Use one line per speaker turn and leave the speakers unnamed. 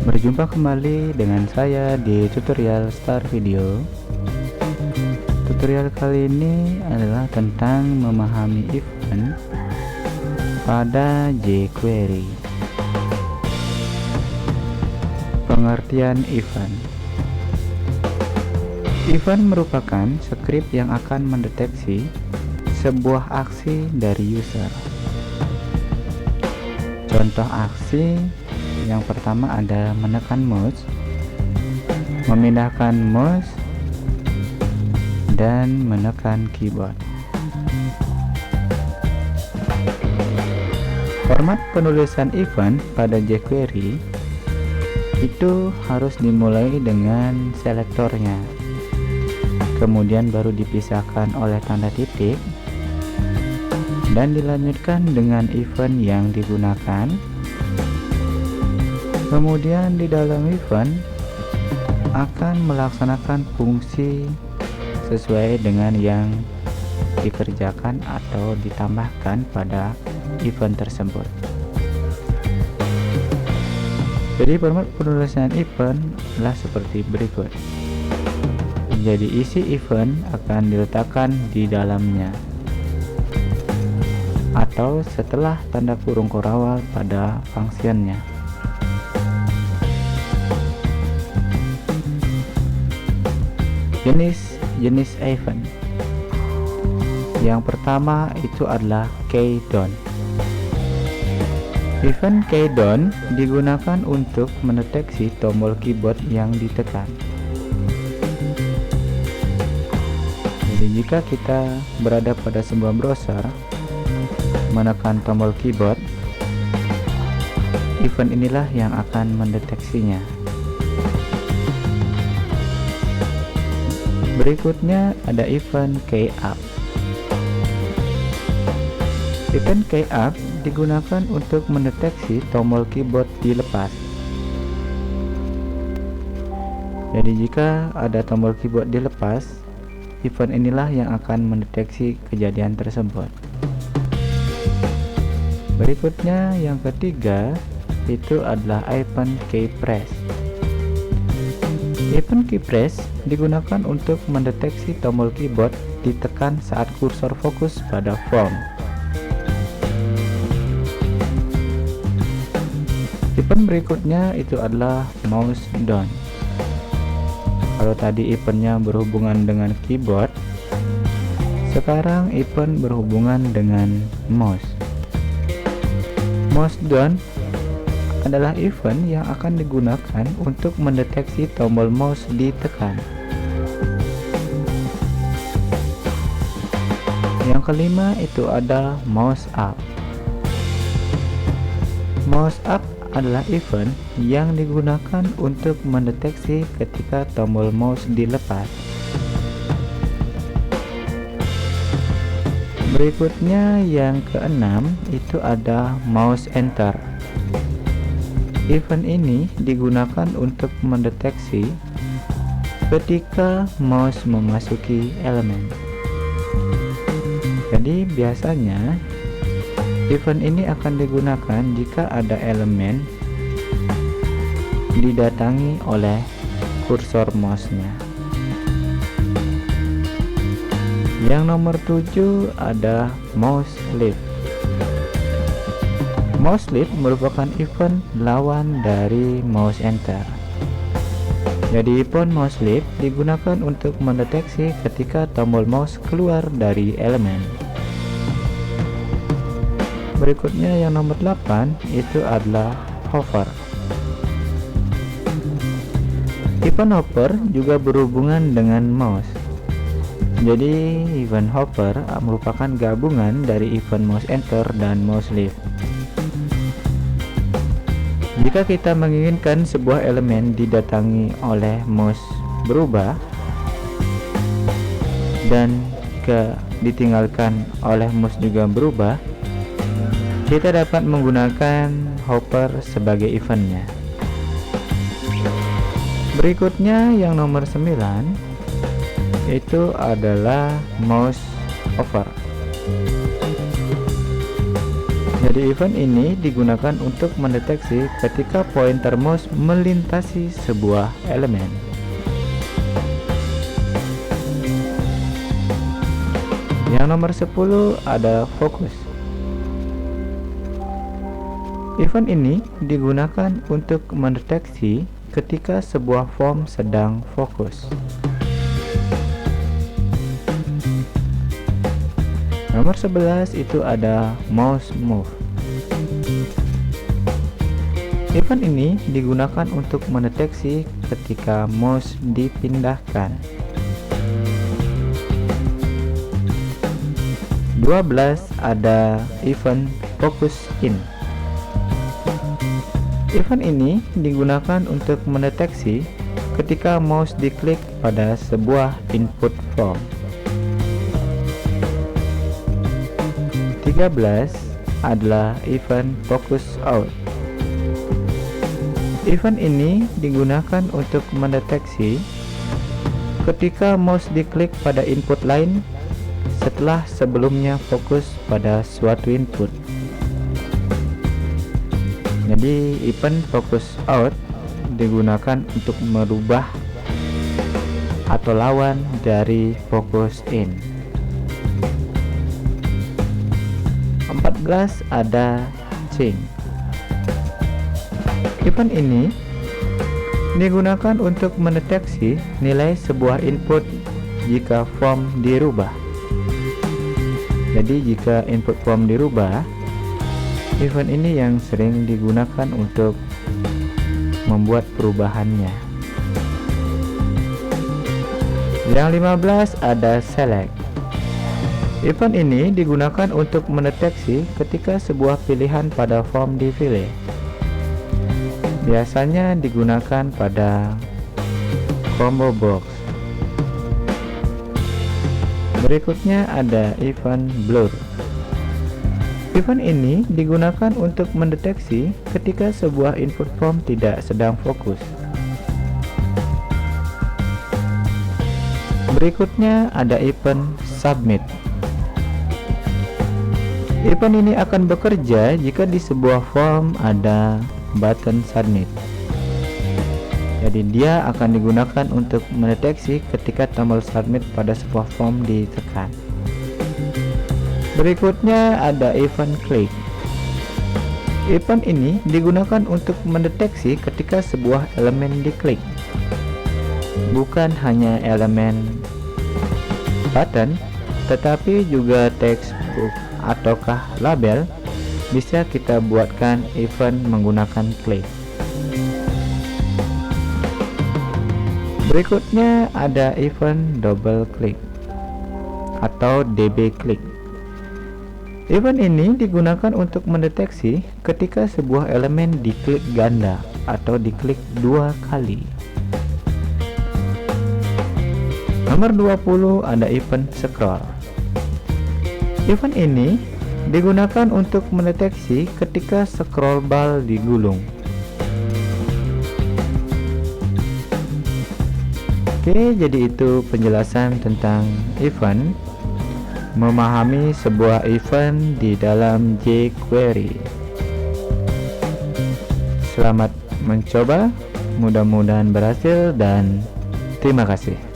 Berjumpa kembali dengan saya di tutorial Star Video. Tutorial kali ini adalah tentang memahami event pada jQuery. Pengertian event. Event merupakan skrip yang akan mendeteksi sebuah aksi dari user. Contoh aksi yang pertama ada menekan mouse, memindahkan mouse, dan menekan keyboard. Format penulisan event pada jQuery itu harus dimulai dengan selektornya, kemudian baru dipisahkan oleh tanda titik, dan dilanjutkan dengan event yang digunakan. Kemudian di dalam event akan melaksanakan fungsi sesuai dengan yang dikerjakan atau ditambahkan pada event tersebut. Jadi format penulisan event adalah seperti berikut. Jadi isi event akan diletakkan di dalamnya atau setelah tanda kurung kurawal pada fungsinya. Jenis event yang pertama itu adalah countdown. Event countdown digunakan untuk mendeteksi tombol keyboard yang ditekan. Jadi jika kita berada pada sebuah browser, menekan tombol keyboard, event inilah yang akan mendeteksinya. Berikutnya ada event key-up. Event key-up digunakan untuk mendeteksi tombol keyboard dilepas. Jadi jika ada tombol keyboard dilepas, event inilah yang akan mendeteksi kejadian tersebut. Berikutnya yang ketiga itu adalah event key press. Event key press digunakan untuk mendeteksi tombol keyboard ditekan saat kursor fokus pada font. Event berikutnya itu adalah mouse down. Kalau tadi eventnya berhubungan dengan keyboard, sekarang event berhubungan dengan mouse. Mouse down adalah event yang akan digunakan untuk mendeteksi tombol mouse ditekan. Yang kelima itu ada mouse up. Mouse up adalah event yang digunakan untuk mendeteksi ketika tombol mouse dilepas. Berikutnya yang keenam itu ada mouse enter. Event ini digunakan untuk mendeteksi ketika mouse memasuki elemen. Jadi biasanya event ini akan digunakan jika ada elemen didatangi oleh kursor mouse-nya. Yang nomor 7 ada mouse lift. Mouse lift merupakan event lawan dari mouse enter. Jadi event mouse lift digunakan untuk mendeteksi ketika tombol mouse keluar dari elemen. Berikutnya yang nomor 8 itu adalah hover. Event hover juga berhubungan dengan mouse. Jadi event hover merupakan gabungan dari event mouse enter dan mouse lift. Jika kita menginginkan sebuah elemen didatangi oleh mouse berubah dan ditinggalkan oleh mouse juga berubah, kita dapat menggunakan hover sebagai eventnya. Berikutnya yang nomor 9 itu adalah mouse over. Jadi event ini digunakan untuk mendeteksi ketika pointer mouse melintasi sebuah elemen. Yang nomor 10 ada fokus. Event ini digunakan untuk mendeteksi ketika sebuah form sedang fokus. Nomor 11 itu ada mouse move. Event ini digunakan untuk mendeteksi ketika mouse dipindahkan. 12 ada event focus in. Event ini digunakan untuk mendeteksi ketika mouse diklik pada sebuah input form. 13 adalah event focus out. Event ini digunakan untuk mendeteksi ketika mouse diklik pada input lain setelah sebelumnya fokus pada suatu input. Jadi event focus out digunakan untuk merubah atau lawan dari focus in. 14 ada change. Event ini digunakan untuk mendeteksi nilai sebuah input jika form dirubah. Jadi jika input form dirubah, event ini yang sering digunakan untuk membuat perubahannya. Yang 15 ada select. Event ini digunakan untuk mendeteksi ketika sebuah pilihan pada form dipilih. Biasanya digunakan pada combo box. Berikutnya ada event blur. Event ini digunakan untuk mendeteksi ketika sebuah input form tidak sedang fokus. Berikutnya ada event submit. Event ini akan bekerja jika di sebuah form ada button submit. Jadi dia akan digunakan untuk mendeteksi ketika tombol submit pada sebuah form ditekan. Berikutnya ada event click. Event ini digunakan untuk mendeteksi ketika sebuah elemen diklik. Bukan hanya elemen button, tetapi juga teks ataukah label bisa kita buatkan event menggunakan click. Berikutnya ada event double click atau DB click. Event ini digunakan untuk mendeteksi ketika sebuah elemen diklik ganda atau diklik 2 kali. Nomor 20 ada event scroll. Event ini digunakan untuk mendeteksi ketika scroll bar digulung. Oke, jadi itu penjelasan tentang event, memahami sebuah event di dalam jQuery. Selamat mencoba, mudah-mudahan berhasil dan terima kasih.